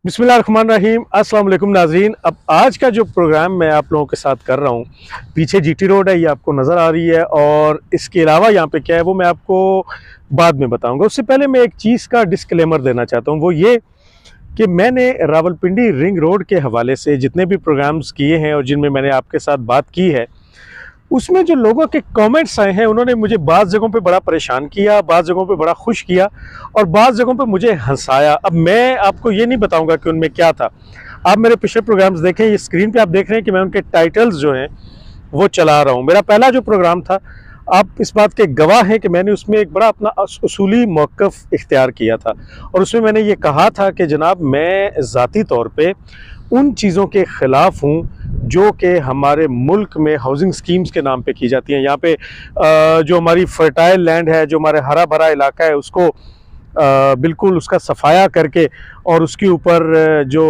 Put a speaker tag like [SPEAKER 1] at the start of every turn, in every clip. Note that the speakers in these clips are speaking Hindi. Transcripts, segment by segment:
[SPEAKER 1] बिस्मिल्लाहिर्रहमानिर्रहीम। अस्सलाम वालेकुम नाज़रीन। अब आज का जो प्रोग्राम मैं आप लोगों के साथ कर रहा हूँ, पीछे जीटी रोड है, ये आपको नज़र आ रही है और इसके अलावा यहाँ पे क्या है वो मैं आपको बाद में बताऊँगा। उससे पहले मैं एक चीज़ का डिस्क्लेमर देना चाहता हूँ, वो ये कि मैंने रावलपिंडी रिंग रोड के हवाले से जितने भी प्रोग्राम्स किए हैं और जिनमें मैंने आपके साथ बात की है, उसमें जो लोगों के कमेंट्स आए हैं उन्होंने मुझे बाज़ जगहों पे बड़ा परेशान किया, बाज़ जगहों पे बड़ा खुश किया और बाज़ जगहों पे मुझे हंसाया। अब मैं आपको ये नहीं बताऊंगा कि उनमें क्या था। आप मेरे पिछले प्रोग्राम्स देखें, ये स्क्रीन पे आप देख रहे हैं कि मैं उनके टाइटल्स जो हैं वो चला रहा हूँ। मेरा पहला जो प्रोग्राम था, आप इस बात के गवाह हैं कि मैंने उसमें एक बड़ा अपना उसूली मौक़िफ़ इख्तियार किया था और उसमें मैंने ये कहा था कि जनाब मैं ज़ाती तौर पे उन चीज़ों के ख़िलाफ़ हूँ जो कि हमारे मुल्क में हाउसिंग स्कीम्स के नाम पे की जाती हैं। यहाँ पे जो हमारी फर्टाइल लैंड है, जो हमारे हरा भरा इलाका है, उसको बिल्कुल उसका सफाया करके और उसके ऊपर जो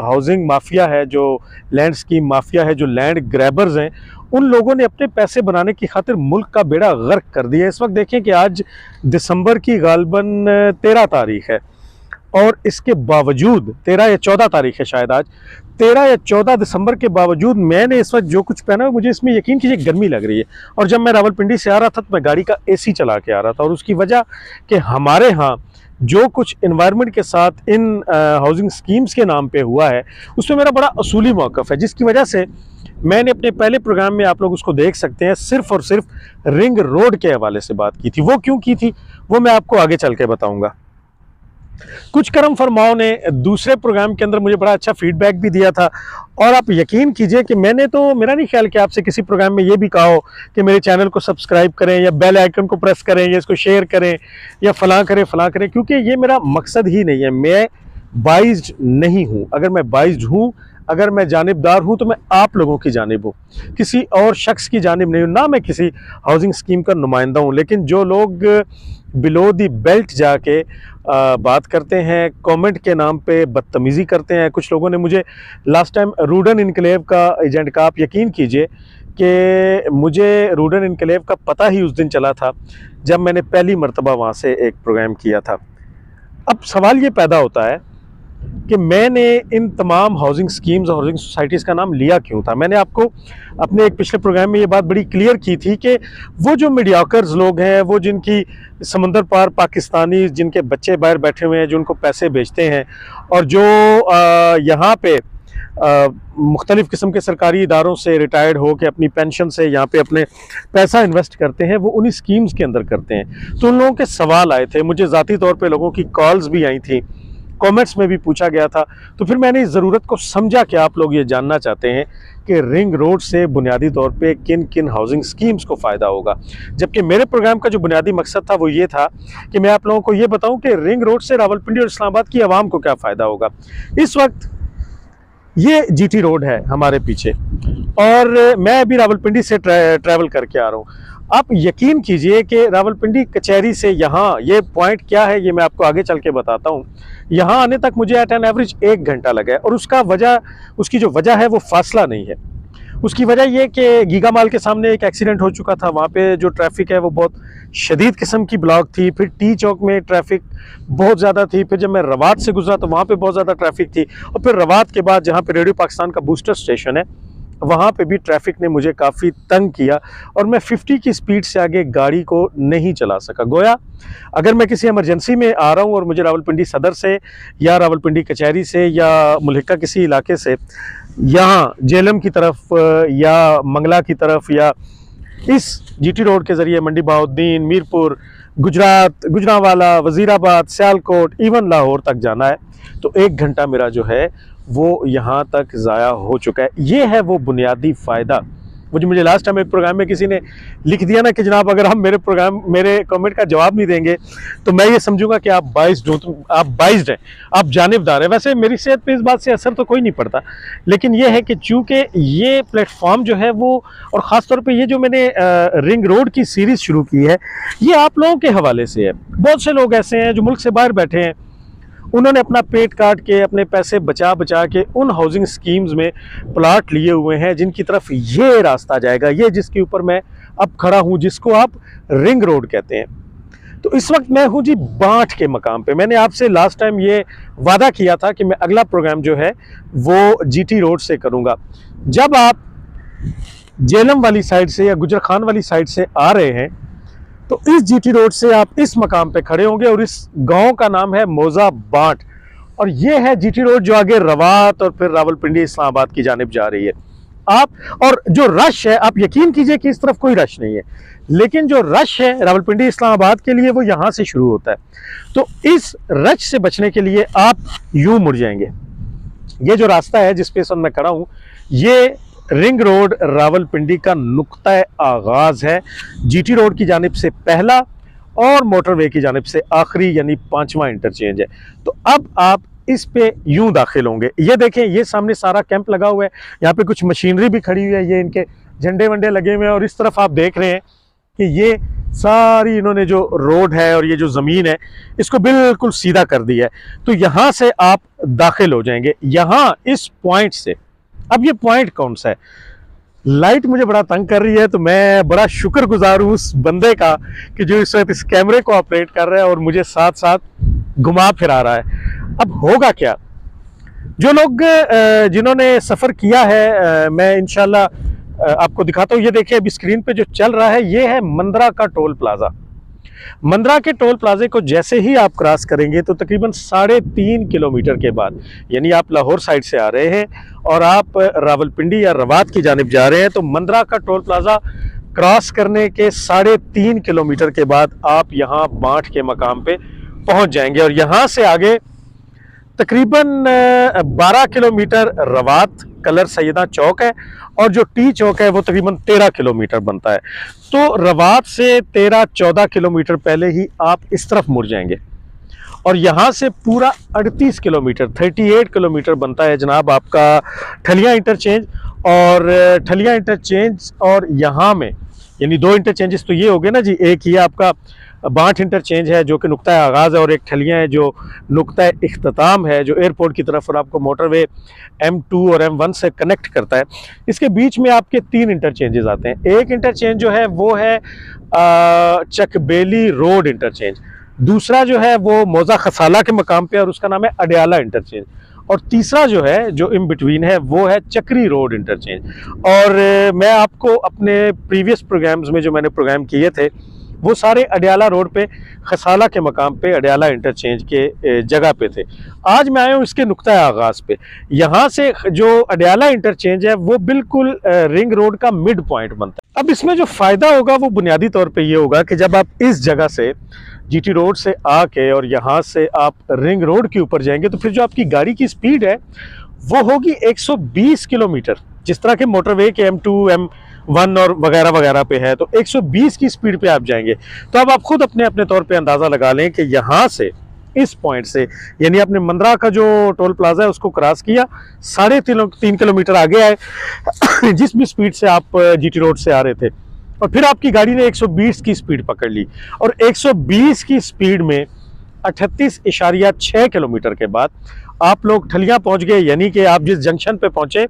[SPEAKER 1] हाउसिंग माफिया है, जो लैंड स्कीम माफिया है, जो लैंड ग्रैबर्स हैं, उन लोगों ने अपने पैसे बनाने की खातिर मुल्क का बेड़ा गर्क कर दिया। इस वक्त देखें कि आज दिसंबर की गालबन 13 तारीख है और इसके बावजूद 13 या 14 तारीख है शायद आज, 13 या 14 दिसंबर के बावजूद मैंने इस वक्त जो कुछ पहना है मुझे इसमें यकीन कीजिए गर्मी लग रही है। और जब मैं रावलपिंडी से आ रहा था तो मैं गाड़ी का एसी चला के आ रहा था और उसकी वजह कि हमारे यहाँ जो कुछ इन्वायरमेंट के साथ इन हाउसिंग स्कीम्स के नाम पे हुआ है उसमें मेरा बड़ा असूली मौक़िफ़ है, जिसकी वजह से मैंने अपने पहले प्रोग्राम में, आप लोग उसको देख सकते हैं, सिर्फ़ और सिर्फ रिंग रोड के हवाले से बात की थी। वो क्यों की थी वो मैं आपको आगे चल के बताऊँगा। कुछ करम फरमाओं ने दूसरे प्रोग्राम के अंदर मुझे बड़ा अच्छा फीडबैक भी दिया था और आप यकीन कीजिए कि मैंने तो, मेरा नहीं ख्याल कि आपसे किसी प्रोग्राम में ये भी कहा हो कि मेरे चैनल को सब्सक्राइब करें या बेल आइकन को प्रेस करें या इसको शेयर करें या फलां करें, क्योंकि ये मेरा मकसद ही नहीं है। मैं बाइज्ड नहीं हूँ। अगर मैं बाइज्ड हूँ, अगर मैं जानिबदार हूँ तो मैं आप लोगों की जानिब हूँ, किसी और शख्स की जानिब नहीं हूँ। ना मैं किसी हाउसिंग स्कीम का नुमाइंदा हूँ, लेकिन जो लोग बिलो दी बेल्ट जाके बात करते हैं, कमेंट के नाम पे बदतमीज़ी करते हैं। कुछ लोगों ने मुझे लास्ट टाइम रूडन इनकलेव का एजेंट का, आप यकीन कीजिए कि मुझे रूडन इनकलेव का पता ही उस दिन चला था जब मैंने पहली मरतबा वहाँ से एक प्रोग्राम किया था। अब सवाल ये पैदा होता है कि मैंने इन तमाम हाउसिंग स्कीम्स और हाउसिंग सोसाइटीज़ का नाम लिया क्यों था। मैंने आपको अपने एक पिछले प्रोग्राम में ये बात बड़ी क्लियर की थी कि वो जो मीडियाकर्स लोग हैं, वो जिनकी समंदर पार पाकिस्तानी, जिनके बच्चे बाहर बैठे हुए हैं, जो उनको पैसे भेजते हैं और जो यहाँ पे मुख्तलिफ़ किस्म के सरकारी इदारों से रिटायर्ड हो के अपनी पेंशन से यहाँ पे अपने पैसा इन्वेस्ट करते हैं, वो उन्हीं स्कीम्स के अंदर करते हैं। तो उन लोगों के सवाल आए थे, मुझे ज़ाती तौर पे लोगों की कॉल्स भी आई थी, कमेंट्स में भी पूछा गया था। तो फिर मैंने इस ज़रूरत को समझा कि आप लोग ये जानना चाहते हैं कि रिंग रोड से बुनियादी तौर पे किन किन हाउसिंग स्कीम्स को फ़ायदा होगा, जबकि मेरे प्रोग्राम का जो बुनियादी मकसद था वो ये था कि मैं आप लोगों को ये बताऊं कि रिंग रोड से रावलपिंडी और इस्लामाबाद की आवाम को क्या फ़ायदा होगा। इस वक्त ये जीटी रोड है हमारे पीछे और मैं अभी रावलपिंडी से ट्रैवल करके आ रहा हूँ। आप यकीन कीजिए कि रावलपिंडी कचहरी से यहाँ, ये पॉइंट क्या है ये मैं आपको आगे चल के बताता हूँ, यहाँ आने तक मुझे एट एन एवरेज 1 घंटा लगा है। और उसकी जो वजह है वो फासला नहीं है। उसकी वजह ये कि गीगा माल के सामने एक एक्सीडेंट हो चुका था, वहाँ पे जो ट्रैफिक है वो बहुत शदीद किस्म की ब्लॉक थी। फिर टी चौक में ट्रैफिक बहुत ज़्यादा थी। फिर जब मैं रवात से गुजरा तो वहाँ पे बहुत ज़्यादा ट्रैफिक थी। और फिर रवात के बाद जहाँ पे रेडियो पाकिस्तान का बूस्टर स्टेशन है, वहाँ पे भी ट्रैफिक ने मुझे काफ़ी तंग किया और मैं 50 की स्पीड से आगे गाड़ी को नहीं चला सका। गोया अगर मैं किसी इमरजेंसी में आ रहा हूँ और मुझे रावलपिंडी सदर से या रावलपिंडी कचहरी से या मुल्हिका किसी इलाके से यहाँ जेलम की तरफ या मंगला की तरफ या इस जीटी रोड के ज़रिए मंडी बहाउद्दीन, मीरपुर, गुजरात, गुजरांवाला, वज़ीराबाद, सियालकोट, इवन लाहौर तक जाना है तो 1 घंटा मेरा जो है वो यहाँ तक ज़ाया हो चुका है। ये है वो बुनियादी फ़ायदा। वो जो मुझे लास्ट टाइम एक प्रोग्राम में किसी ने लिख दिया ना कि जनाब अगर हम मेरे कमेंट का जवाब नहीं देंगे तो मैं ये समझूंगा कि आप बाइज्ड हो, आप बाइज्ड हैं, आप जानिबदार हैं। वैसे मेरी सेहत पे इस बात से असर तो कोई नहीं पड़ता, लेकिन ये है कि चूँकि ये प्लेटफॉर्म जो है वो, और ख़ास तौर पे ये जो मैंने रिंग रोड की सीरीज़ शुरू की है, ये आप लोगों के हवाले से है। बहुत से लोग ऐसे हैं जो मुल्क से बाहर बैठे हैं, उन्होंने अपना पेट काट के, अपने पैसे बचा बचा के उन हाउसिंग स्कीम्स में प्लाट लिए हुए हैं जिनकी तरफ ये रास्ता जाएगा, ये जिसके ऊपर मैं अब खड़ा हूँ, जिसको आप रिंग रोड कहते हैं। तो इस वक्त मैं हूं जी बांट के मकाम पे। मैंने आपसे लास्ट टाइम ये वादा किया था कि मैं अगला प्रोग्राम जो है वो जीटी रोड से करूंगा। जब आप जेलम वाली साइड से या गुजर खान वाली साइड से आ रहे हैं तो इस जीटी रोड से आप इस मकाम पे खड़े होंगे और इस गांव का नाम है मौजा बांट, और ये है जीटी रोड जो आगे रवात और फिर रावलपिंडी इस्लामाबाद की जानिब जा रही है। आप और जो रश है, आप यकीन कीजिए कि इस तरफ कोई रश नहीं है, लेकिन जो रश है रावलपिंडी इस्लामाबाद के लिए वो यहाँ से शुरू होता है। तो इस रश से बचने के लिए आप यूं मुड़ जाएंगे। ये जो रास्ता है जिस पे इस वक्त मैं खड़ा हूँ, ये रिंग रोड रावलपिंडी का नुक्ता आगाज है। जीटी रोड की जानिब से पहला और मोटरवे की जानिब से आखिरी यानी 5वां इंटरचेंज है। तो अब आप इस पे यूं दाखिल होंगे। ये देखें, ये सामने सारा कैंप लगा हुआ है, यहाँ पे कुछ मशीनरी भी खड़ी हुई है, ये इनके झंडे वंडे लगे हुए हैं, और इस तरफ आप देख रहे हैं कि ये सारी इन्होंने जो रोड है और ये जो ज़मीन है इसको बिल्कुल सीधा कर दिया है। तो यहाँ से आप दाखिल हो जाएंगे, यहाँ इस पॉइंट से। अब ये पॉइंट कौन सा है? लाइट मुझे बड़ा तंग कर रही है, तो मैं बड़ा शुक्रगुजार हूँ उस बंदे का कि जो इस वक्त इस कैमरे को ऑपरेट कर रहा है और मुझे साथ साथ घुमा फिरा रहा है। अब होगा क्या, जो लोग जिन्होंने सफ़र किया है, मैं इंशाल्लाह आपको दिखाता हूँ। ये देखिए अभी स्क्रीन पे जो चल रहा है ये है मंदरा का टोल प्लाजा। मंदरा के टोल प्लाजे को जैसे ही आप क्रॉस करेंगे तो तकरीबन 3.5 किलोमीटर के बाद, यानी आप लाहौर साइड से आ रहे हैं और आप रावलपिंडी या रवात की जानिब जा रहे हैं, तो मंदरा का टोल प्लाजा क्रॉस करने के 3.5 किलोमीटर के बाद आप यहाँ बांट के मकाम पे पहुँच जाएंगे। और यहाँ से आगे तकरीबन 12 किलोमीटर रवात कलर सैयदा चौक है, और जो टी चौक है वो तकरीबन 13 किलोमीटर बनता है। तो रवात से 13-14 किलोमीटर पहले ही आप इस तरफ मुड़ जाएंगे, और यहाँ से पूरा 38 किलोमीटर 38 किलोमीटर बनता है जनाब आपका ठलिया इंटरचेंज। और ठलिया इंटरचेंज और यहाँ में यानी 2 इंटरचेंजेस तो ये हो गए ना जी। एक ये आपका बांट इंटरचेंज है जो कि नुक्ता आगाज़ है, और एक ठलिया है जो नुक्ता इख्तिताम है, जो एयरपोर्ट की तरफ और आपको मोटरवे M2 और M1 से कनेक्ट करता है। इसके बीच में आपके 3 इंटरचेंजेस आते हैं। एक इंटरचेंज जो है वो है चकबेली रोड इंटरचेंज, दूसरा जो है वो मौजा खसाला के मकाम पे और उसका नाम है अडयाला इंटरचेंज, और तीसरा जो है जो इन बिटवीन है वो है चक्री रोड इंटरचेंज। और मैं आपको अपने प्रीवियस प्रोग्राम्स में जो मैंने प्रोग्राम किए थे वो सारे अडयाला रोड पे खसाला के मकाम पे अडयाला इंटरचेंज के जगह पे थे। आज मैं आया हूँ इसके नुक्ता आगाज़ पे। यहाँ से जो अडयाला इंटरचेंज है वो बिल्कुल रिंग रोड का मिड पॉइंट बनता है। अब इसमें जो फ़ायदा होगा वो बुनियादी तौर पे ये होगा कि जब आप इस जगह से जीटी रोड से आके और यहाँ से आप रिंग रोड के ऊपर जाएंगे तो फिर जो आपकी गाड़ी की स्पीड है वो होगी 120 किलोमीटर। जिस तरह के मोटरवे के M2, M1 और वगैरह वगैरह पे है, तो 120 की स्पीड पे आप जाएंगे। तो अब आप खुद अपने अपने तौर पे अंदाज़ा लगा लें कि यहाँ से इस पॉइंट से, यानी आपने मंदरा का जो टोल प्लाजा है उसको क्रॉस किया, 3.5 किलोमीटर आगे आए जिस भी स्पीड से आप जीटी रोड से आ रहे थे, और फिर आपकी गाड़ी ने 120 की स्पीड पकड़ ली, और 120 की स्पीड में 38.6 किलोमीटर के बाद आप लोग ठलिया पहुंच गए। यानी कि आप जिस जंक्शन पे पहुंचे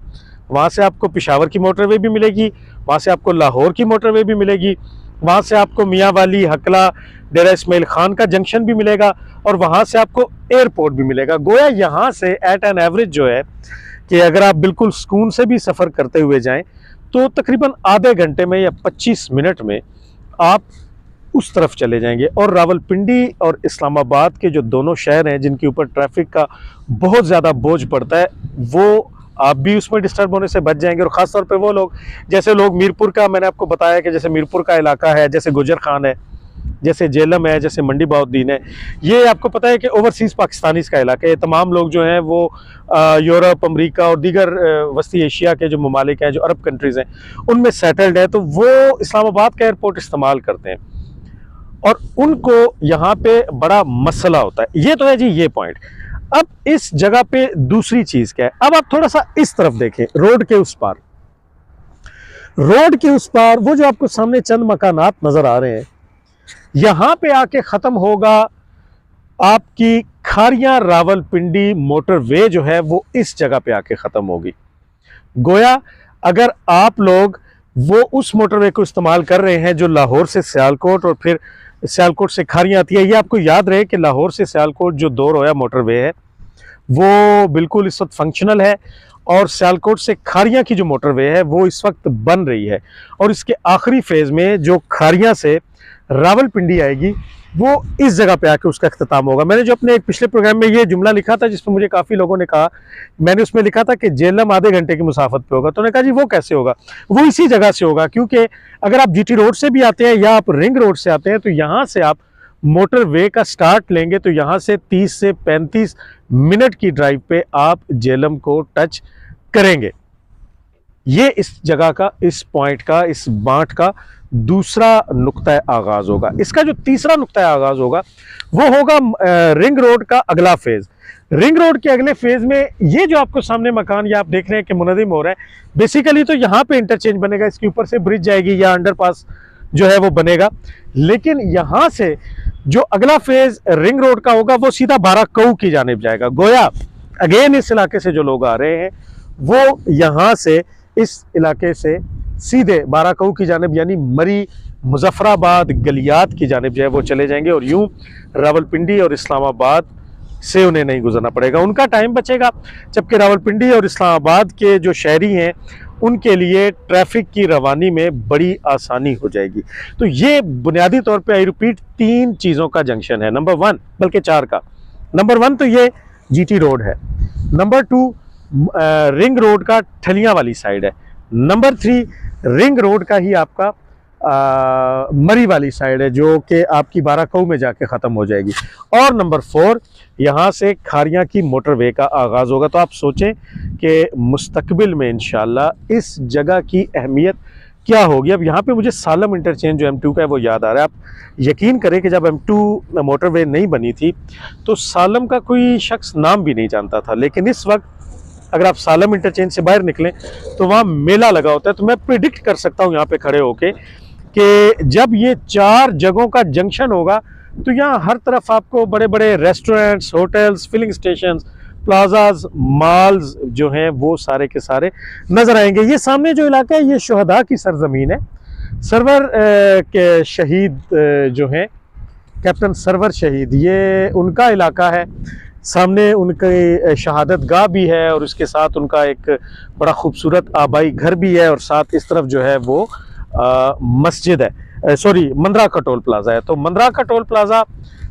[SPEAKER 1] वहां से आपको पेशावर की मोटरवे भी मिलेगी, वहां से आपको लाहौर की मोटरवे भी मिलेगी, वहां से आपको मियाँ वाली, हकला, डेरा इस्माइल खान का जंक्शन भी मिलेगा, और वहां से आपको एयरपोर्ट भी मिलेगा। गोया यहाँ से एट एन एवरेज जो है कि अगर आप बिल्कुल सुकून से भी सफ़र करते हुए जाएं तो तकरीबन आधे घंटे में या 25 मिनट में आप उस तरफ चले जाएंगे। और रावलपिंडी और इस्लामाबाद के जो दोनों शहर हैं जिनके ऊपर ट्रैफिक का बहुत ज़्यादा बोझ पड़ता है, वो आप भी उसमें डिस्टर्ब होने से बच जाएंगे। और ख़ास तौर पे वो लोग, जैसे लोग मीरपुर का, मैंने आपको बताया कि जैसे मीरपुर का इलाका है, जैसे गुजर खान है, जैसे जेलम है, जैसे मंडी बहाउद्दीन है, ये आपको पता है कि ओवरसीज़ पाकिस्तानीज़ का इलाका है। तमाम लोग जो हैं वो यूरोप, अमेरिका और दीगर वस्ती एशिया के जो ममालिक हैं, जो अरब कंट्रीज़ हैं, उनमें सेटल्ड है, तो वो इस्लामाबाद का एयरपोर्ट इस्तेमाल करते हैं और उनको यहाँ पे बड़ा मसला होता है। ये तो है जी ये पॉइंट। अब इस जगह पे दूसरी चीज़ क्या है, अब आप थोड़ा सा इस तरफ देखें, रोड के उस पार, रोड के उस पार वो जो आपको सामने चंद मकानात नज़र आ रहे हैं, यहाँ पे आके ख़त्म होगा आपकी खारियां रावलपिंडी मोटरवे जो है वो इस जगह पे आके ख़त्म होगी। गोया अगर आप लोग वो उस मोटरवे को इस्तेमाल कर रहे हैं जो लाहौर से सियालकोट और फिर सियालकोट से खारियाँ आती है। ये आपको याद रहे कि लाहौर से सियालकोट जो दो रोया मोटरवे है वो बिल्कुल इस वक्त फंक्शनल है, और सियालकोट से खारियाँ की जो मोटरवे है वो इस वक्त बन रही है, और इसके आखिरी फेज़ में जो खारियाँ से रावलपिंडी आएगी वो इस जगह पे आके उसका अख्ताम होगा। मैंने जो अपने एक पिछले प्रोग्राम में ये जुमला लिखा था जिसमें मुझे काफ़ी लोगों ने कहा, मैंने उसमें लिखा था कि जेलम आधे घंटे की मुसाफत पे होगा, तो उन्होंने कहा जी वो कैसे होगा, वो इसी जगह से होगा, क्योंकि अगर आप जीटी रोड से भी आते हैं या आप रिंग रोड से आते हैं तो यहाँ से आप मोटरवे का स्टार्ट लेंगे तो यहाँ से 30 से 35 मिनट की ड्राइव पे आप जेलम को टच करेंगे। ये इस जगह का, इस पॉइंट का, इस बांट का दूसरा नुक्ता आगाज होगा। इसका जो तीसरा नुक्ता आगाज होगा वो होगा रिंग रोड का अगला फेज। रिंग रोड के अगले फेज में ये जो आपको सामने मकान ये आप देख रहे हैं कि मुनज़्ज़म हो रहा है, बेसिकली तो यहाँ पे इंटरचेंज बनेगा, इसके ऊपर से ब्रिज जाएगी या अंडरपास जो है वो बनेगा, लेकिन यहाँ से जो अगला फेज रिंग रोड का होगा वो सीधा बाराकऊ की जानिब जाएगा। गोया अगेन इस इलाके से जो लोग आ रहे हैं वो यहाँ से इस इलाके से सीधे बाराकऊ की जानिब यानी मरी, मुजफ्फराबाद, गलियात की जानिब जो है वो चले जाएंगे, और यूं रावलपिंडी और इस्लामाबाद से उन्हें नहीं गुजरना पड़ेगा, उनका टाइम बचेगा। जबकि रावलपिंडी और इस्लामाबाद के जो शहरी हैं उनके लिए ट्रैफिक की रवानी में बड़ी आसानी हो जाएगी। तो ये बुनियादी तौर पे आई रिपीट 3 चीज़ों का जंक्शन है, नंबर 1 बल्कि 4 का। नंबर 1 तो ये जीटी रोड है, नंबर 2 रिंग रोड का ठलियां वाली साइड है, नंबर 3 रिंग रोड का ही आपका मरी वाली साइड है जो कि आपकी बाराकऊ में जाके ख़त्म हो जाएगी, और नंबर 4 यहाँ से खारियाँ की मोटरवे का आगाज़ होगा। तो आप सोचें कि मुस्तकबिल में इंशाल्लाह इस जगह की अहमियत क्या होगी। अब यहाँ पे मुझे सालम इंटरचेंज जो M2 का है वो याद आ रहा है। आप यकीन करें कि जब M2 मोटरवे नहीं बनी थी तो सालम का कोई शख्स नाम भी नहीं जानता था, लेकिन इस वक्त अगर आप सालम इंटरचेंज से बाहर निकलें तो वहाँ मेला लगा होता है। तो मैं प्रिडिक्ट कर सकता हूँ यहाँ पे खड़े होके कि जब ये 4 जगहों का जंक्शन होगा तो यहाँ हर तरफ आपको बड़े बड़े restaurants, hotels, filling stations, plazas, malls जो हैं वो सारे के सारे नज़र आएंगे। ये सामने जो इलाका है ये शहदा की सरजमीन है। सरवर के शहीद जो हैं कैप्टन सरवर शहीद, ये उनका इलाका है। सामने उनकी शहादत गाह भी है और उसके साथ उनका एक बड़ा खूबसूरत आबाई घर भी है, और साथ इस तरफ जो है वो मस्जिद है, सॉरी मंदरा का टोल प्लाजा है। तो मंदरा का टोल प्लाजा,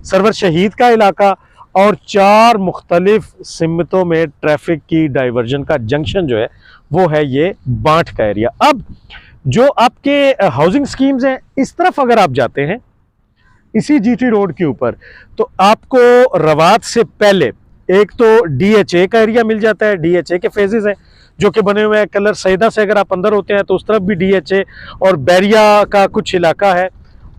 [SPEAKER 1] सरवर शहीद का इलाका, और 4 मुख्तलिफ सिमतों में ट्रैफिक की डाइवर्जन का जंक्शन जो है वो है ये बांट का एरिया। अब जो आपके हाउसिंग स्कीम्स हैं इस तरफ अगर आप जाते हैं इसी जीटी रोड के ऊपर तो आपको रवात से पहले एक तो DHA का एरिया मिल जाता है। DHA के फेजेस हैं जो कि बने हुए हैं। कलर सैदा से अगर आप अंदर होते हैं तो उस तरफ भी DHA और बैरिया का कुछ इलाका है,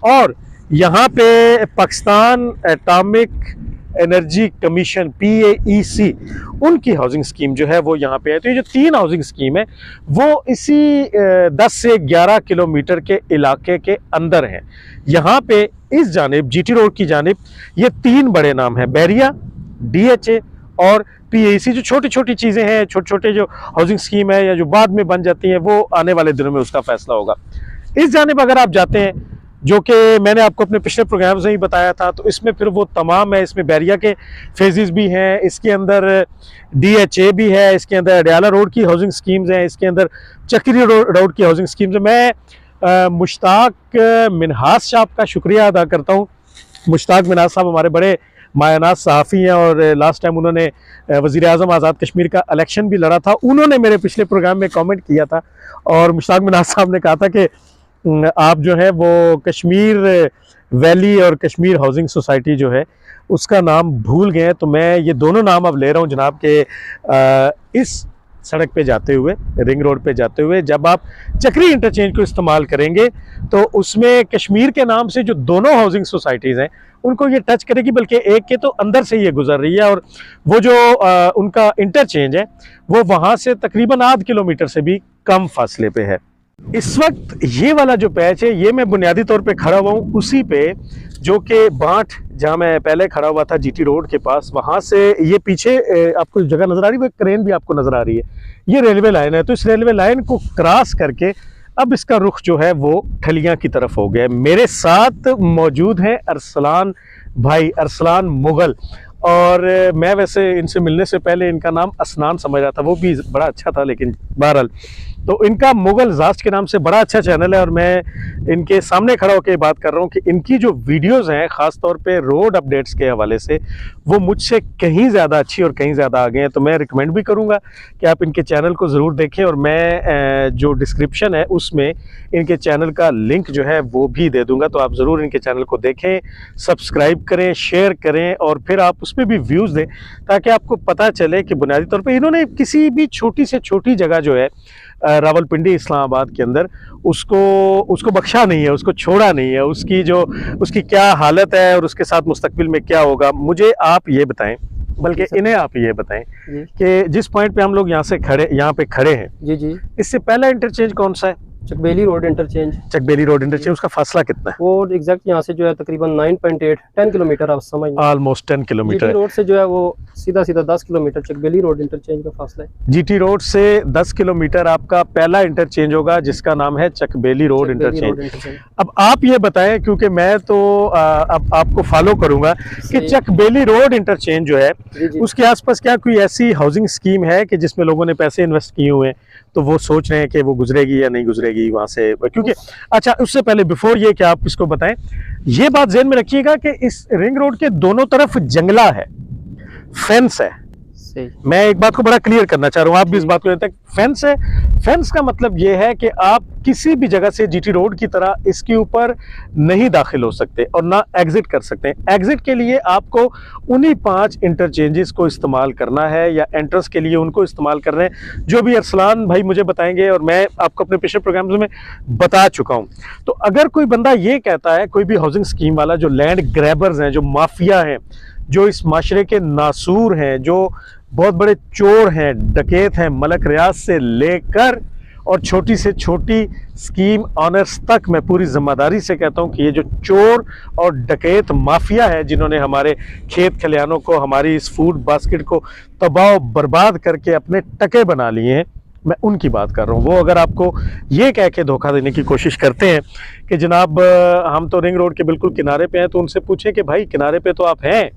[SPEAKER 1] और यहाँ पे Pakistan atomic energy commission PAEC उनकी हाउसिंग स्कीम जो है वो यहाँ पे है। तो ये जो 3 हाउसिंग स्कीम है वो इसी 10 से 11 किलोमीटर के इलाके के अंदर हैं। यहाँ पे इस जानिब जीटी रोड की जानिब ये 3 बड़े नाम हैं, बैरिया, DHA और PAEC। जो छोटी छोटी चीज़ें हैं, छोटे छोटे जो हाउसिंग स्कीम है या जो बाद में बन जाती हैं वो आने वाले दिनों में उसका फैसला होगा। इस जानिब अगर आप जाते हैं जो कि मैंने आपको अपने पिछले प्रोग्राम से ही बताया था, तो इसमें फिर वो तमाम है, इसमें बैरिया के फेजेस भी हैं, इसके अंदर DHA भी है, इसके अंदर अडयाला रोड की हाउसिंग स्कीम्स हैं, इसके अंदर चक्री रोड की हाउसिंग स्कीम्स हैं। मैं मुश्ताक मिनहास साहब का शुक्रिया अदा करता हूँ। मुश्ताक मिनहास साहब हमारे बड़े मायनाज सहाफ़ी हैं और लास्ट टाइम उन्होंने वज़ीर-ए-आज़म आज़ाद कश्मीर का इलेक्शन भी लड़ा था। उन्होंने मेरे पिछले प्रोग्राम में कमेंट किया था और मुश्ताक मिनहास साहब ने कहा था कि आप जो है वो कश्मीर वैली और कश्मीर हाउसिंग सोसाइटी जो है उसका नाम भूल गए हैं। तो मैं ये दोनों नाम अब ले रहा हूँ जनाब के इस सड़क पे जाते हुए, रिंग रोड पे जाते हुए जब आप चक्री इंटरचेंज को इस्तेमाल करेंगे तो उसमें कश्मीर के नाम से जो दोनों हाउसिंग सोसाइटीज़ हैं उनको ये टच करेगी, बल्कि एक के तो अंदर से ये गुजर रही है और वो जो उनका इंटरचेंज है वो वहाँ से तकरीबन आध किलोमीटर से भी कम फासले पे है। इस वक्त ये वाला जो पैच है ये मैं बुनियादी तौर पे खड़ा हुआ हूँ उसी पे जो कि बांट जहाँ मैं पहले खड़ा हुआ था जीटी रोड के पास, वहाँ से ये पीछे आपको जगह नज़र आ रही है, क्रेन भी आपको नज़र आ रही है, ये रेलवे लाइन है। तो इस रेलवे लाइन को क्रॉस करके अब इसका रुख जो है वो ठलियां की तरफ हो गया। मेरे साथ मौजूद हैं अरसलान भाई, अरसलान मुगल। और मैं वैसे इनसे मिलने से पहले इनका नाम असनान समझ रहा था, वो भी बड़ा अच्छा था, लेकिन बहरहाल तो इनका मुगल जास्ट के नाम से बड़ा अच्छा चैनल है। और मैं इनके सामने खड़ा होकर बात कर रहा हूँ कि इनकी जो वीडियोस हैं ख़ास तौर पे रोड अपडेट्स के हवाले से, वो मुझसे कहीं ज़्यादा अच्छी और कहीं ज़्यादा आगे हैं। तो मैं रिकमेंड भी करूँगा कि आप इनके चैनल को ज़रूर देखें, और मैं जो डिस्क्रिप्शन है उसमें इनके चैनल का लिंक जो है वो भी दे दूँगा। तो आप ज़रूर इनके चैनल को देखें, सब्सक्राइब करें, शेयर करें, और फिर आप उस पर भी व्यूज़ दें, ताकि आपको पता चले कि बुनियादी तौर पर इन्होंने किसी भी छोटी से छोटी जगह जो है रावलपिंडी इस्लामाबाद के अंदर उसको बख्शा नहीं है, उसको छोड़ा नहीं है। उसकी क्या हालत है और उसके साथ मुस्तकबिल में क्या होगा, मुझे आप ये बताएं, बल्कि इन्हें आप ये बताएं कि जिस पॉइंट पे हम लोग यहाँ पे खड़े हैं,
[SPEAKER 2] जी,
[SPEAKER 1] इससे पहला इंटरचेंज कौन सा है?
[SPEAKER 2] Chakbeli road interchange.
[SPEAKER 1] Chakbeli road interchange, उसका फासला कितना है?
[SPEAKER 2] वो एग्जैक्ट यहाँ से जो है तकरीबन 10 किलोमीटर, आप समझ लो
[SPEAKER 1] ऑलमोस्ट 10 किलोमीटर।
[SPEAKER 2] रोड से जो है वो सीधा 10 किलोमीटर चकबेली रोड इंटरचेंज का फासला है।
[SPEAKER 1] जीटी रोड से 10 किलोमीटर आपका पहला इंटरचेंज होगा, जिसका नाम है चकबेली रोड इंटरचेंज। अब आप ये बताएं, क्योंकि मैं तो अब आपको फॉलो करूंगा कि चकबेली रोड इंटरचेंज जो है उसके आसपास क्या कोई ऐसी हाउसिंग स्कीम है कि जिसमें लोगों ने पैसे इन्वेस्ट किए हुए हैं, तो वो सोच रहे हैं कि वो गुजरेगी या नहीं गुजरेगी वहां से? क्योंकि अच्छा, उससे पहले बिफोर ये कि आप इसको बताएं, ये बात ज़हन में रखिएगा कि इस रिंग रोड के दोनों तरफ जंगला है, फेंस है। मैं एक बात को बड़ा क्लियर करना चाह रहा हूँ, आप भी इस बात को लेते हैं। फेंस है, फेंस का मतलब ये है कि आप किसी भी जगह से जीटी रोड की तरह इसके ऊपर नहीं दाखिल हो सकते और ना एग्जिट कर सकते हैं। एग्जिट के लिए आपको उन्हीं 5 इंटरचेंजेस को इस्तेमाल करना है, या एंट्रेंस के लिए उनको इस्तेमाल कर रहे हैं, जो भी अरसलान भाई मुझे बताएंगे और मैं आपको अपने पिछले प्रोग्राम्स में बता चुका हूँ। तो अगर कोई बंदा ये कहता है, कोई भी हाउसिंग स्कीम वाला, जो लैंड ग्रैबर्स हैं, जो माफिया हैं, जो इस माशरे के नासूर हैं, जो बहुत बड़े चोर हैं, डकैत हैं, मलक रियाज से लेकर और छोटी से छोटी स्कीम ऑनर्स तक, मैं पूरी जिम्मेदारी से कहता हूं कि ये जो चोर और डकैत माफिया है, जिन्होंने हमारे खेत खलिहानों को, हमारी इस फूड बास्केट को तबाह बर्बाद करके अपने टके बना लिए हैं, मैं उनकी बात कर रहा हूँ। वो अगर आपको ये कह के धोखा देने की कोशिश करते हैं कि जनाब हम तो रिंग रोड के बिल्कुल किनारे पे हैं, तो उनसे पूछें कि भाई किनारे पे तो आप हैं,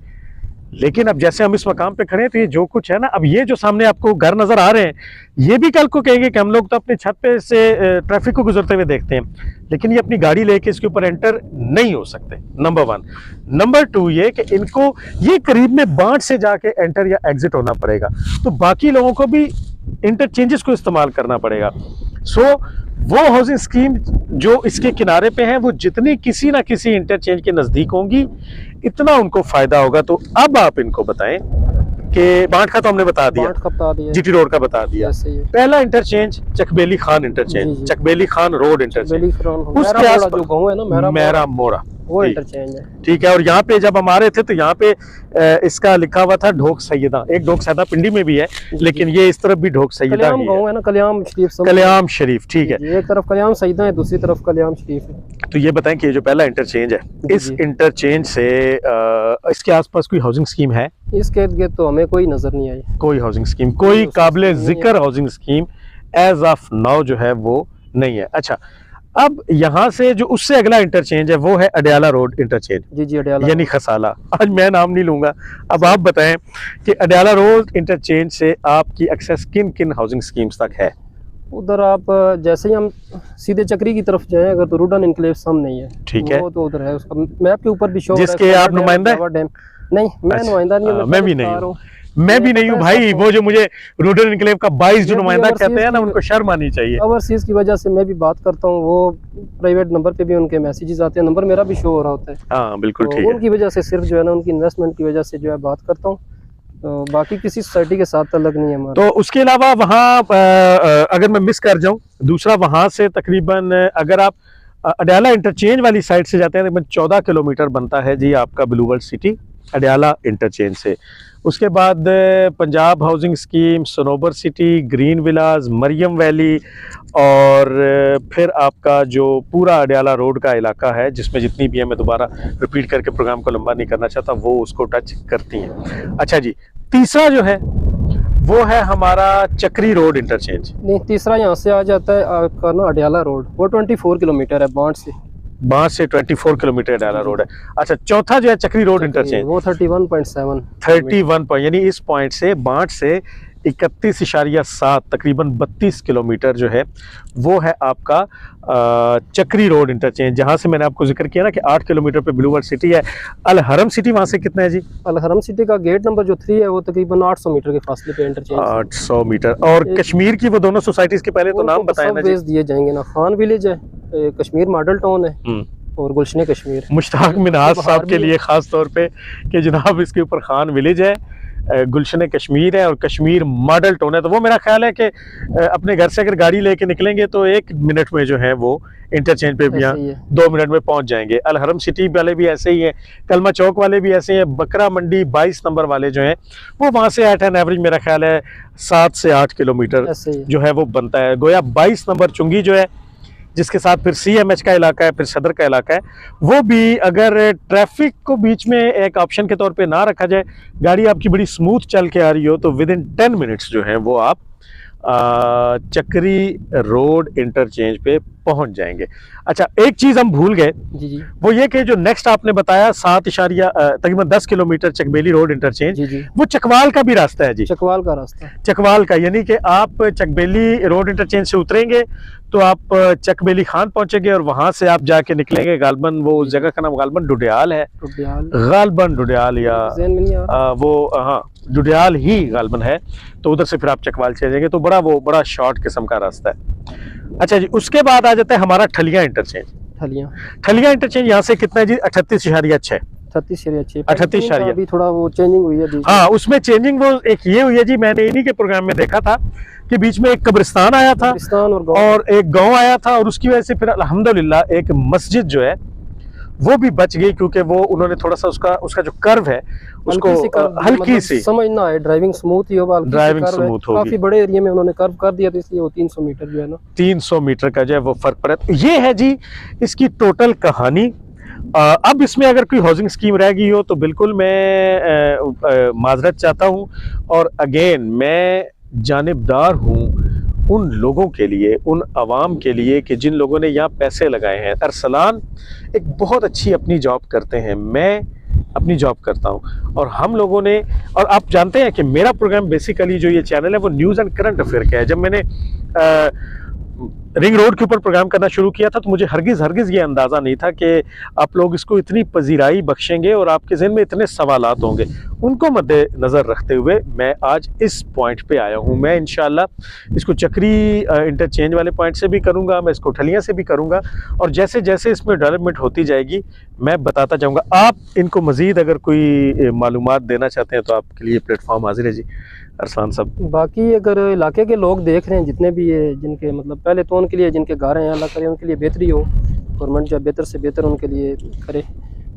[SPEAKER 1] लेकिन अब जैसे हम इस मकाम पे खड़े हैं, तो ये जो कुछ है ना, अब ये जो सामने आपको घर नजर आ रहे हैं, ये भी कल को कहेंगे कि हम लोग तो अपनी छत पे से ट्रैफिक को गुजरते हुए देखते हैं, लेकिन ये अपनी गाड़ी लेके इसके ऊपर एंटर नहीं हो सकते, नंबर 1। नंबर 2 ये कि इनको ये करीब में बांट से जाके एंटर या एग्जिट होना पड़ेगा, तो बाकी लोगों को भी इंटरचेंजेस को इस्तेमाल करना पड़ेगा। सो वो हाउसिंग स्कीम जो इसके किनारे पे हैं, वो जितनी किसी ना किसी इंटरचेंज के नजदीक होंगी, इतना उनको फायदा होगा। तो अब आप इनको बताएं कि बांट का तो हमने बता दिया, जीटी रोड का बता दिया। पहला interchange Chakbeli Khan interchange, Chakbeli Khan road interchange, उसके आसपास जो गांव है ना, मेरा मोरा, वो इंटरचेंज है, ठीक है। और यहाँ पे जब हम आ रहे थे तो यहाँ पे इसका लिखा हुआ था ढोक सैयदा। एक ढोक सैयदा पिंडी में भी है, लेकिन ये इस तरफ भी ढोक सैयदा ही है ना, कल्याम शरीफ, ठीक है।
[SPEAKER 2] एक तरफ कल्याम सैयदा है, दूसरी तरफ कल्याम शरीफ है।
[SPEAKER 1] तो ये बताएं कि ये जो पहला इंटरचेंज है, इस इंटरचेंज से इसके आसपास कोई हाउसिंग स्कीम है?
[SPEAKER 2] इसके इर्द तो हमें कोई नजर नहीं आई,
[SPEAKER 1] कोई हाउसिंग स्कीम, कोई काबिले जिक्र housing scheme as of now जो है वो नहीं है। अच्छा, अब यहाँ से जो उससे अगला इंटरचेंज है वो है अडयाला रोड इंटरचेंज,
[SPEAKER 2] जी अडयाला,
[SPEAKER 1] यानी खसाला। आज मैं नाम नहीं लूंगा, अब आप बताएं कि अडयाला रोड इंटरचेंज से आपकी एक्सेस किन किन हाउसिंग स्कीम्स तक है?
[SPEAKER 2] उधर आप जैसे ही हम सीधे चक्री की तरफ जाएं, अगर तो रुडन इनक्लेव सामने ही है,
[SPEAKER 1] ठीक है,
[SPEAKER 2] वो तो उधर है, उसका मैप के ऊपर भी शो
[SPEAKER 1] जिसके आप नुमाइंदा?
[SPEAKER 2] नहीं, मैं नुमाइंदा नहीं हूं,
[SPEAKER 1] मैं भी नहीं हूं, मैं भी नहीं हूँ भाई। वो जो मुझे रूडन इनक्लेव का 22 जो नुमाइंदा कहते हैं ना, उनको शर्म आनी चाहिए।
[SPEAKER 2] ओवरसीज की वजह से मैं भी बात करता हूँ, वो प्राइवेट नंबर पे भी उनके मैसेजेस आते हैं, नंबर मेरा भी शो हो रहा होता है।
[SPEAKER 1] हाँ बिल्कुल, ठीक है।
[SPEAKER 2] उनकी वजह से सिर्फ जो है ना, उनकी इन्वेस्टमेंट की वजह से जो है बात करता हूँ, तो बाकी किसी सोसाइटी के साथ तलक नहीं है हमारा।
[SPEAKER 1] तो उसके अलावा वहाँ अगर मैं मिस कर जाऊँ, दूसरा वहाँ से तकरीबन अगर आप अडयाला इंटरचेंज वाली साइड से जाते हैं, तकरीबन 14 किलोमीटर बनता है जी आपका Blue World City Adiala interchange से। उसके बाद Punjab housing scheme, Sanobar City, Green Villas, Maryam Valley, और फिर आपका जो पूरा अडयाला रोड का इलाका है, जिसमें जितनी भी है, मैं दोबारा रिपीट करके प्रोग्राम को लंबा नहीं करना चाहता, वो उसको टच करती हैं। अच्छा जी, तीसरा जो है वो है हमारा चक्री रोड इंटरचेंज।
[SPEAKER 2] नहीं, तीसरा यहाँ से आ जाता है आपका ना अडियाला रोड, वो 24 किलोमीटर है बांट से।
[SPEAKER 1] बांस से 24 किलोमीटर डाला रोड है। अच्छा, चौथा जो है चक्री रोड इंटरचेंज,
[SPEAKER 2] वो 31.7
[SPEAKER 1] 31 पॉइंट, यानी इस पॉइंट से बांट से 31.7 तकरीबन 32 किलोमीटर जो है वो है आपका चक्री रोड इंटरचेंज, जहां से मैंने आपको जिक्र किया ना कि 8 किलोमीटर पे ब्लू वर्ल्ड सिटी है। अल हरम सिटी वहां से कितना है जी?
[SPEAKER 2] अल हरम सिटी का गेट नंबर जो 3 है वो तकरीबन 800 मीटर के फासले पे इंटरचेंज।
[SPEAKER 1] 800 मीटर। और कश्मीर की वो दोनों सोसाइटीज के पहले तो नाम बताए ना जी।
[SPEAKER 2] दिए जाएंगे ना, खान विलेज है, कश्मीर मॉडल टाउन है, और गुलशन कश्मीर।
[SPEAKER 1] मुश्ताक मिन्हाज साहब के लिए खास तौर पे कि जनाब इसके ऊपर खान विलेज है, गुलशन कश्मीर है और कश्मीर मॉडल टाउन है। तो वो मेरा ख्याल है कि अपने घर से अगर गाड़ी लेके निकलेंगे तो 1 मिनट में जो है वो इंटरचेंज पे भी यहाँ 2 मिनट में पहुंच जाएंगे। अल हरम सिटी वाले भी ऐसे ही हैं, कलमा चौक वाले भी ऐसे हैं, बकरा मंडी 22 नंबर वाले जो हैं वो वहाँ से एट एन एवरेज मेरा ख्याल है 7 से 8 किलोमीटर जो है वो बनता है। गोया 22 नंबर चुंगी जो है, जिसके साथ फिर CMH का इलाका है, फिर सदर का इलाका है, वो भी अगर ट्रैफिक को बीच में एक ऑप्शन के तौर पे ना रखा जाए, गाड़ी आपकी बड़ी स्मूथ चल के आ रही हो, तो विद इन 10 मिनट्स जो है वो आप चक्री रोड इंटरचेंज पे पहुंच जाएंगे। अच्छा, एक चीज हम भूल गए
[SPEAKER 2] जी,
[SPEAKER 1] वो ये कि जो नेक्स्ट आपने बताया 7 तकरीबन 10 किलोमीटर चकबेली रोड इंटरचेंज, वो चकवाल का भी रास्ता है जी।
[SPEAKER 2] चकवाल का रास्ता,
[SPEAKER 1] चकवाल का, यानी कि आप चकबेली रोड इंटरचेंज से उतरेंगे तो आप चकबेली खान पहुंचेंगे और वहां से आप जाके निकलेंगे गालबन, वो उस जगह का नाम गालबन डुडियाल है, गालबन डुडियाल या हाँ डुडियाल ही गालबन है। तो उधर से फिर आप चकवाल चले जाएंगे, तो बड़ा शॉर्ट किस्म का रास्ता है। अच्छा जी, उसके बाद आ जाता है हमारा ठलिया इंटरचेंज। ठलिया इंटरचेंज यहाँ से कितना है जी? 38.6
[SPEAKER 2] अभी थोड़ा वो चेंजिंग हुई है।
[SPEAKER 1] हाँ, उसमें चेंजिंग वो एक ये हुई है जी, मैंने इन्हीं के प्रोग्राम में देखा था कि बीच में एक कब्रिस्तान आया था और एक गांव आया था, और उसकी वजह से फिर अल्हम्दुलिल्लाह एक मस्जिद जो है वो भी बच गई, क्योंकि वो उन्होंने थोड़ा सा उसका जो कर्व है उसको हल्की सी
[SPEAKER 2] समझना है, ड्राइविंग स्मूथ ही हो,
[SPEAKER 1] ड्राइविंग स्मूथ होगी।
[SPEAKER 2] काफी बड़े एरिया में उन्होंने कर्व कर दिया, तो इसलिए वो 300 मीटर जो है ना, 300
[SPEAKER 1] मीटर का जो है वो फर्क पड़ा। ये है जी इसकी टोटल कहानी। अब इसमें अगर कोई हाउसिंग स्कीम रह गई हो तो बिल्कुल मैं माजरत चाहता हूँ, और अगेन मैं जानिबदार हूँ उन लोगों के लिए, उन अवाम के लिए कि जिन लोगों ने यहाँ पैसे लगाए हैं। अरसलान एक बहुत अच्छी अपनी जॉब करते हैं, मैं अपनी जॉब करता हूँ, और हम लोगों ने, और आप जानते हैं कि मेरा प्रोग्राम बेसिकली जो ये चैनल है वो न्यूज़ एंड करंट अफेयर का है। जब मैंने रिंग रोड के ऊपर प्रोग्राम करना शुरू किया था तो मुझे हरगिज़ ये अंदाज़ा नहीं था कि आप लोग इसको इतनी पजीराई बख्शेंगे और आपके ज़हन में इतने सवालात होंगे। उनको मद्देनज़र रखते हुए मैं आज इस पॉइंट पे आया हूँ। मैं इंशाल्लाह इसको चक्री इंटरचेंज वाले पॉइंट से भी करूँगा, मैं इसको ठलियाँ से भी करूँगा, और जैसे जैसे इसमें डेवलपमेंट होती जाएगी मैं बताता जाऊँगा। आप इनको मज़ीद अगर कोई मालूमात देना चाहते हैं तो आपके लिए प्लेटफॉर्म हाजिर है जी अरसलान साहब।
[SPEAKER 2] बाकी अगर इलाके के लोग देख रहे हैं जितने भी है, जिनके मतलब पहले तो उनके लिए जिनके घर हैं अल्लाह करे उनके लिए बेहतरी हो, गवर्नमेंट जो बेहतर से बेहतर उनके लिए करे।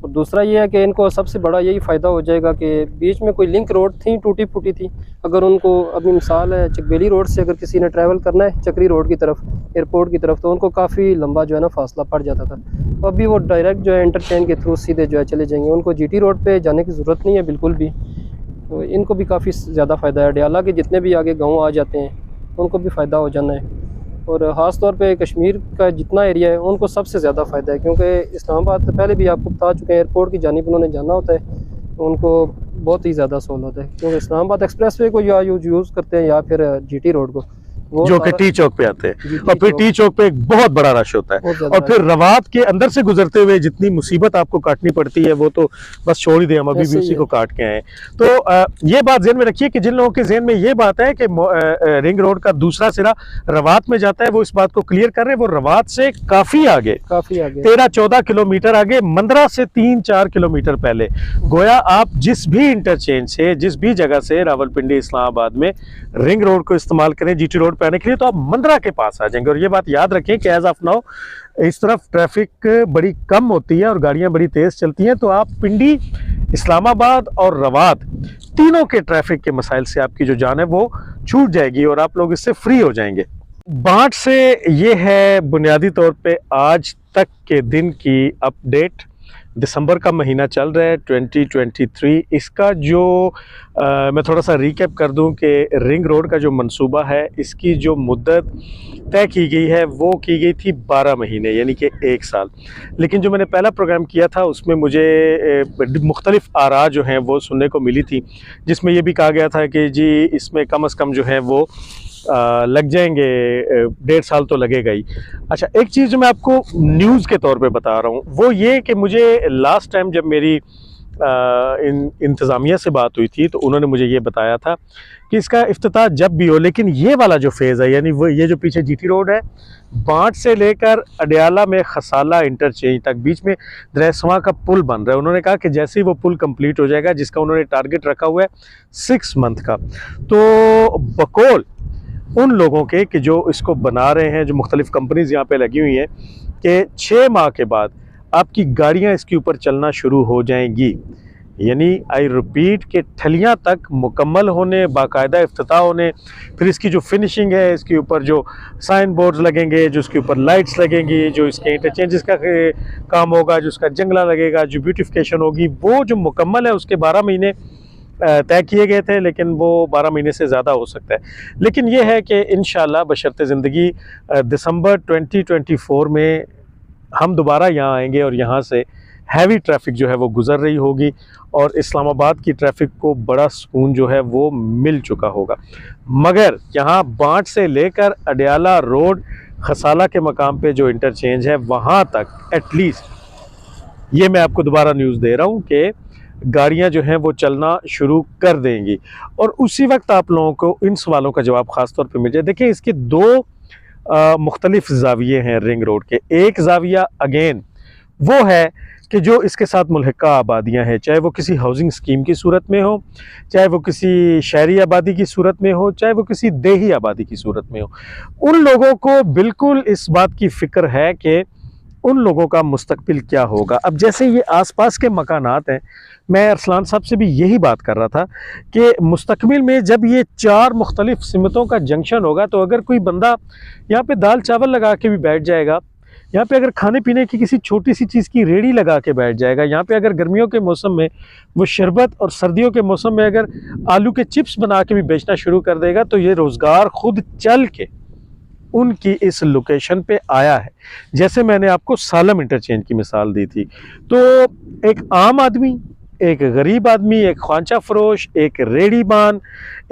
[SPEAKER 2] और दूसरा ये है कि इनको सबसे बड़ा यही फ़ायदा हो जाएगा कि बीच में कोई लिंक रोड थी टूटी फूटी थी, अगर उनको अभी मिसाल है चकबेली रोड से अगर किसी ने ट्रैवल करना है चक्री रोड की तरफ, एयरपोर्ट की तरफ, तो उनको काफ़ी लंबा जो है ना फासला पड़ जाता था। तो अभी वो डायरेक्ट जो है इंटरचेंज के थ्रू सीधे जो है चले जाएंगे, उनको GT रोड पर जाने की ज़रूरत नहीं है बिल्कुल भी। तो इनको भी काफ़ी ज़्यादा फ़ायदा है। अडियाला के जितने भी आगे गांव आ जाते हैं उनको भी फ़ायदा हो जाना है, और ख़ास तौर पे कश्मीर का जितना एरिया है उनको सबसे ज़्यादा फ़ायदा है, क्योंकि इस्लामाबाद से पहले भी आपको बता चुके हैं एयरपोर्ट की जानिब उन्होंने जाना होता है, तो उनको बहुत ही ज़्यादा सहूलत है, क्योंकि इस्लामाबाद एक्सप्रेसवे को या यूज़ करते हैं या फिर GT रोड को,
[SPEAKER 1] जो कि टी चौक पे आते हैं, और फिर टी चौक पे एक बहुत बड़ा रश होता है, और फिर रवात के अंदर से गुजरते हुए जितनी मुसीबत आपको काटनी पड़ती है वो तो बस छोड़ ही दें, हम अभी भी उसी को काट के आए। तो ये बात ज़हन में रखिए कि जिन लोगों के ज़हन में ये बात है कि रिंग रोड का दूसरा सिरा रवात में जाता है, वो इस बात को क्लियर कर रहे हैं। वो रवात से काफ़ी आगे 13-14 किलोमीटर आगे, मंदरा से 3-4 किलोमीटर पहले, गोया आप जिस भी इंटरचेंज से, जिस भी जगह से रावलपिंडी इस्लामाबाद में रिंग रोड को इस्तेमाल करें GT रोड आने के लिए, तो आप मंदरा के पास आ जाएंगे। और ये बात याद रखें कि एज ऑफ नाउ इस तरफ ट्रैफिक बड़ी कम होती है और गाड़ियां बड़ी तेज चलती हैं, तो आप पिंडी, इस्लामाबाद और रवात तीनों के ट्रैफिक के मसाइल से आपकी जो जान है वो छूट जाएगी और आप लोग इससे फ्री हो जाएंगे। बांट से ये है बुनियादी तौर पे आज तक के दिन की अपडेट। दिसंबर का महीना चल रहा है 2023। इसका जो मैं थोड़ा सा रिकैप कर दूं कि रिंग रोड का जो मंसूबा है, इसकी जो मुद्दत तय की गई है वो की गई थी 12 महीने, यानी कि 1 साल। लेकिन जो मैंने पहला प्रोग्राम किया था उसमें मुझे मुख्तलिफ आरा जो हैं वो सुनने को मिली थी, जिसमें ये भी कहा गया था कि जी इसमें कम से कम जो है वो लग जाएंगे 1.5 साल तो लगेगा ही। अच्छा, एक चीज़ जो मैं आपको न्यूज़ के तौर पे बता रहा हूँ वो ये कि मुझे लास्ट टाइम जब मेरी इंतज़ामिया से बात हुई थी तो उन्होंने मुझे ये बताया था कि इसका इफ्तिताह जब भी हो, लेकिन ये वाला जो फेज़ है, यानी वो ये जो पीछे जीटी रोड है, बांट से लेकर अडयाला में खसाला इंटरचेंज तक बीच में द्रेसवा का पुल बन रहा है। उन्होंने कहा कि जैसे ही वो पुल कंप्लीट हो जाएगा, जिसका उन्होंने टारगेट रखा हुआ है 6 मंथ का, तो बकौल उन लोगों के कि जो इसको बना रहे हैं, जो मुख्तलिफ कंपनीज यहाँ पे लगी हुई हैं, कि 6 माह के बाद आपकी गाड़ियाँ इसके ऊपर चलना शुरू हो जाएंगी। यानी आई रिपीट के ठलियाँ तक मुकम्मल होने, बाकायदा इफ्तिताह होने, फिर इसकी जो फिनिशिंग है, इसके ऊपर जो साइन बोर्ड्स लगेंगे, जो इसके ऊपर लाइट्स लगेंगी, जो इसके इंटरचेंजेस का काम होगा, जो इसका जंगला लगेगा, जो ब्यूटिफिकेशन होगी, वो जो मुकम्मल है उसके 12 महीने तय किए गए थे, लेकिन वो 12 महीने से ज़्यादा हो सकता है। लेकिन ये है कि इंशाल्लाह बशर्ते ज़िंदगी दिसंबर 2024 में हम दोबारा यहाँ आएंगे और यहाँ से हैवी ट्रैफिक जो है वो गुज़र रही होगी और इस्लामाबाद की ट्रैफिक को बड़ा सुकून जो है वो मिल चुका होगा। मगर यहाँ बांट से लेकर अडयाला रोड खसाला के मकाम पे जो इंटरचेंज है वहाँ तक एटलीस्ट, ये मैं आपको दोबारा न्यूज़ दे रहा हूँ कि गाड़ियाँ जो हैं वो चलना शुरू कर देंगी और उसी वक्त आप लोगों को इन सवालों का जवाब ख़ास तौर पे मिल जाए। देखिए, इसके 2 मुख्तलिफ ज़ाविये हैं रिंग रोड के। एक ज़ाविया अगेन वो है कि जो इसके साथ मुल्हिका आबादियाँ हैं, चाहे वो किसी हाउसिंग स्कीम की सूरत में हो, चाहे वो किसी शहरी आबादी की सूरत में हो, चाहे वो किसी देही आबादी की सूरत में हो, उन लोगों को बिल्कुल इस बात की फ़िक्र है कि उन लोगों का मुस्तकबिल क्या होगा। अब जैसे ये आसपास के मकानात हैं, मैं अरसलान साहब से भी यही बात कर रहा था कि मुस्तकबिल में जब ये 4 मुख्तलिफ सिमतों का जंक्शन होगा, तो अगर कोई बंदा यहाँ पे दाल चावल लगा के भी बैठ जाएगा, यहाँ पे अगर खाने पीने की किसी छोटी सी चीज़ की रेड़ी लगा के बैठ जाएगा, यहाँ पे अगर गर्मियों के मौसम में वो शरबत और सर्दियों के मौसम में अगर आलू के चिप्स बना के भी बेचना शुरू कर देगा, तो ये रोज़गार खुद चल के उनकी इस लोकेशन पे आया है। जैसे मैंने आपको सालम इंटरचेंज की मिसाल दी थी, तो एक आम आदमी, एक गरीब आदमी, एक ख्वांचा फरोश, एक रेड़ीबान,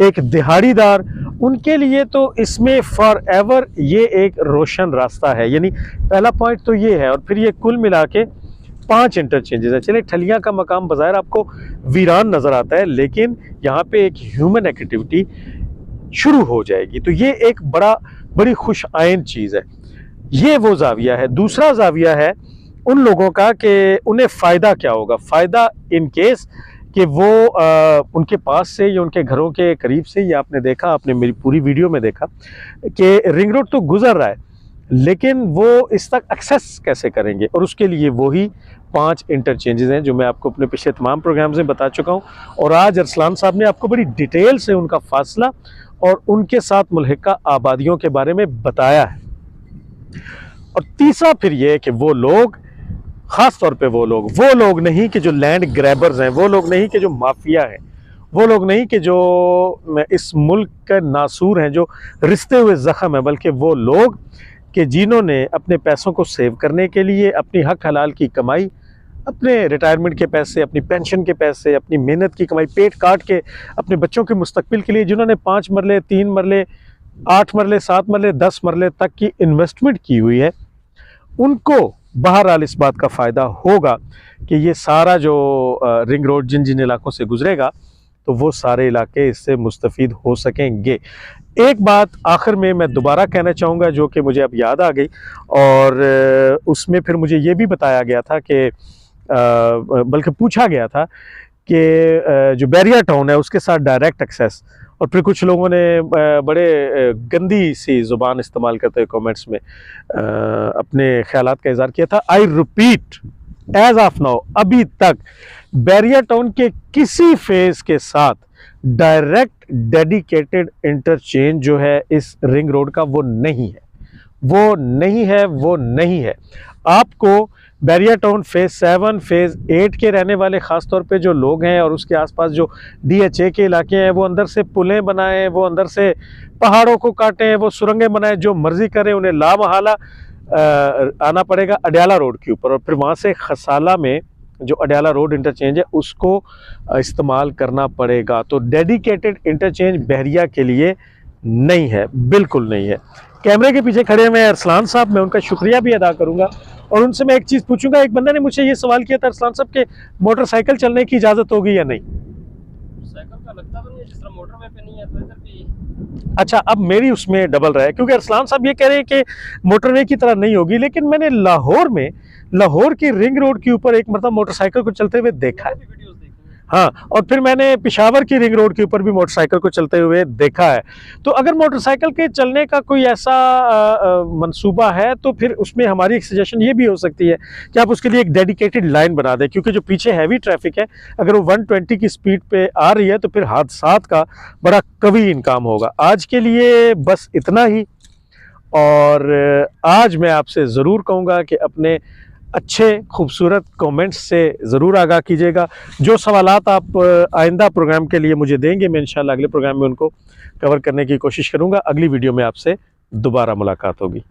[SPEAKER 1] एक दिहाड़ीदार, उनके लिए तो इसमें फॉर एवर ये एक रोशन रास्ता है। यानी पहला पॉइंट तो ये है, और फिर ये कुल मिला के 5 इंटरचेंजेस है। चलिए, ठलियाँ का मकाम बज़ाहिर आपको वीरान नज़र आता है, लेकिन यहाँ पे एक ह्यूमन एक्टिविटी शुरू हो जाएगी, तो ये एक बड़ी खुश आइन चीज़ है। ये वो ज़ाविया है। दूसरा ज़ाविया है उन लोगों का कि उन्हें फ़ायदा क्या होगा। फ़ायदा इन केस कि वो उनके पास से या उनके घरों के करीब से, ये आपने देखा, आपने मेरी पूरी वीडियो में देखा कि रिंग रोड तो गुजर रहा है, लेकिन वो इस तक एक्सेस कैसे करेंगे, और उसके लिए वही 5 इंटरचेंजेस हैं जो मैं आपको अपने पिछले तमाम प्रोग्राम में बता चुका हूँ। और आज अरसलान साहब ने आपको बड़ी डिटेल से उनका फासला और उनके साथ मुल्हिका आबादियों के बारे में बताया है। और तीसरा फिर ये कि वो लोग, ख़ास तौर पे वो लोग नहीं कि जो लैंड ग्रैबर्स हैं, वो लोग नहीं कि जो माफिया हैं, वो लोग नहीं कि जो इस मुल्क के नासूर हैं, जो रिश्ते हुए ज़ख़म हैं, बल्कि वो लोग कि जिन्होंने अपने पैसों को सेव करने के लिए अपनी हक हलाल की कमाई, अपने रिटायरमेंट के पैसे, अपनी पेंशन के पैसे, अपनी मेहनत की कमाई पेट काट के अपने बच्चों के मुस्तकबिल के लिए जिन्होंने 5 मरले, 3 मरले, 8 मरले, 7 मरले, 10 मरले तक की इन्वेस्टमेंट की हुई है, उनको बहरहाल इस बात का फ़ायदा होगा कि ये सारा जो रिंग रोड जिन जिन इलाकों से गुजरेगा, तो वो सारे इलाके इससे मुस्तफ़ीद हो सकेंगे। एक बात आखिर में मैं दोबारा कहना चाहूँगा जो कि मुझे अब याद आ गई, और उसमें फिर मुझे ये भी बताया गया था कि बल्कि पूछा गया था कि जो बैरिया टाउन है उसके साथ डायरेक्ट एक्सेस, और फिर कुछ लोगों ने बड़े गंदी सी ज़ुबान इस्तेमाल करते हुए कमेंट्स में अपने ख्यालात का इज़हार किया था। I repeat, as of now अभी तक बैरिया टाउन के किसी फेज़ के साथ डायरेक्ट डेडिकेटेड इंटरचेंज जो है इस रिंग रोड का वो नहीं है। आपको बैरिया टाउन फेज़ 7 फेज़ 8 के रहने वाले ख़ास तौर पे जो लोग हैं और उसके आसपास जो DHA के इलाके हैं, वो अंदर से पुलें बनाएं, वो अंदर से पहाड़ों को काटें, वो सुरंगें बनाएं, जो मर्ज़ी करें, उन्हें लामहला आना पड़ेगा अडयाला रोड के ऊपर, और फिर वहाँ से खसाला में जो अडयाला रोड इंटरचेंज है उसको इस्तेमाल करना पड़ेगा। तो डेडिकेटेड इंटरचेंज बहरिया के लिए नहीं है, बिल्कुल नहीं है। कैमरे के पीछे खड़े हुए हैं अरसलान साहब, मैं उनका शुक्रिया भी अदा करूंगा और उनसे मैं एक चीज़ पूछूंगा। एक बंदे ने मुझे ये सवाल किया था अरसलान साहब के मोटरसाइकिल चलने की इजाज़त होगी या नहीं?
[SPEAKER 2] साइकिल का लगता तो नहीं है, जिस तरह मोटरवे पे नहीं है तो इधर भी।
[SPEAKER 1] अच्छा, अब मेरी उसमें डबल राय है, क्योंकि अरसलान साहब ये कह रहे हैं कि मोटरवे की तरह नहीं होगी, लेकिन मैंने लाहौर की रिंग रोड के ऊपर एक मतलब मोटरसाइकिल को चलते हुए देखा है।
[SPEAKER 2] वीडियोस देखी हैं।
[SPEAKER 1] हाँ, और फिर मैंने पेशावर की रिंग रोड के ऊपर भी मोटरसाइकिल को चलते हुए देखा है। तो अगर मोटरसाइकिल के चलने का कोई ऐसा मंसूबा है तो फिर उसमें हमारी एक सजेशन ये भी हो सकती है कि आप उसके लिए एक डेडिकेटेड लाइन बना दें, क्योंकि जो पीछे हैवी ट्रैफिक है, अगर वो 120 की स्पीड पे आ रही है तो फिर हादसात का बड़ा कवी इनकाम होगा। आज के लिए बस इतना ही, और आज मैं आपसे ज़रूर कहूँगा कि अपने अच्छे खूबसूरत कमेंट्स से ज़रूर आगाह कीजिएगा। जो सवालात आप आइंदा प्रोग्राम के लिए मुझे देंगे, मैं इंशाल्लाह अगले प्रोग्राम में उनको कवर करने की कोशिश करूँगा। अगली वीडियो में आपसे दोबारा मुलाकात होगी।